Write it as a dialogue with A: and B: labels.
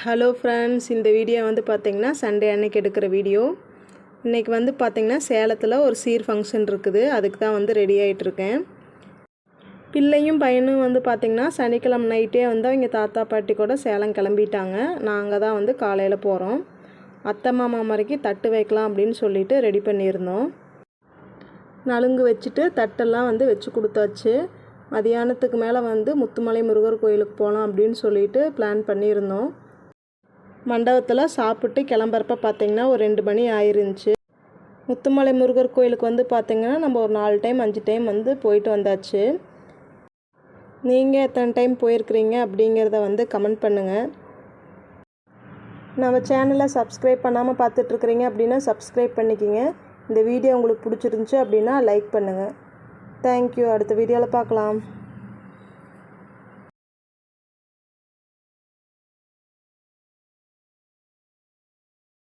A: Hello friends, இந்த video வந்து பார்த்திங்கன்னா சண்டே அன்னைக்கு எடுக்கிற வீடியோ. இன்றைக்கி வந்து பார்த்திங்கன்னா சேலத்தில் ஒரு சீர் ஃபங்க்ஷன் இருக்குது. அதுக்கு தான் வந்து ரெடி ஆகிட்டுருக்கேன். பிள்ளையும் பையனும் வந்து பார்த்திங்கன்னா சனிக்கிழமை நைட்டே வந்து அவங்க தாத்தா பாட்டி கூட சேலம் கிளம்பிட்டாங்க. நாங்கள் தான் வந்து காலையில் போகிறோம். அத்தை மாமா மாதிரிக்கு தட்டு வைக்கலாம் அப்படின்னு சொல்லிட்டு ரெடி பண்ணியிருந்தோம். நலுங்கு வச்சுட்டு தட்டெல்லாம் வந்து வச்சு கொடுத்தாச்சு. மதியானத்துக்கு மேலே வந்து முத்துமலை முருகர் கோயிலுக்கு போகலாம் அப்படின்னு சொல்லிட்டு பிளான் பண்ணியிருந்தோம். மண்டபத்தில் சாப்பிட்டு கிளம்புறப்ப பார்த்திங்கன்னா ஒரு 2 மணி ஆயிருந்துச்சு. முத்துமலை முருகர் கோயிலுக்கு வந்து பார்த்திங்கன்னா நம்ம ஒரு 4 டைம் 5 டைம் வந்து போயிட்டு வந்தாச்சு. நீங்கள் எத்தனை டைம் போயிருக்கிறீங்க அப்படிங்கிறத வந்து கமெண்ட் பண்ணுங்கள். நம்ம சேனலை சப்ஸ்கிரைப் பண்ணாமல் பார்த்துட்ருக்குறீங்க அப்படின்னா சப்ஸ்கிரைப் பண்ணிக்கிங்க. இந்த வீடியோ உங்களுக்கு பிடிச்சிருந்துச்சி அப்படின்னா லைக் பண்ணுங்கள். தேங்க்யூ. அடுத்த வீடியோவில் பார்க்கலாம்.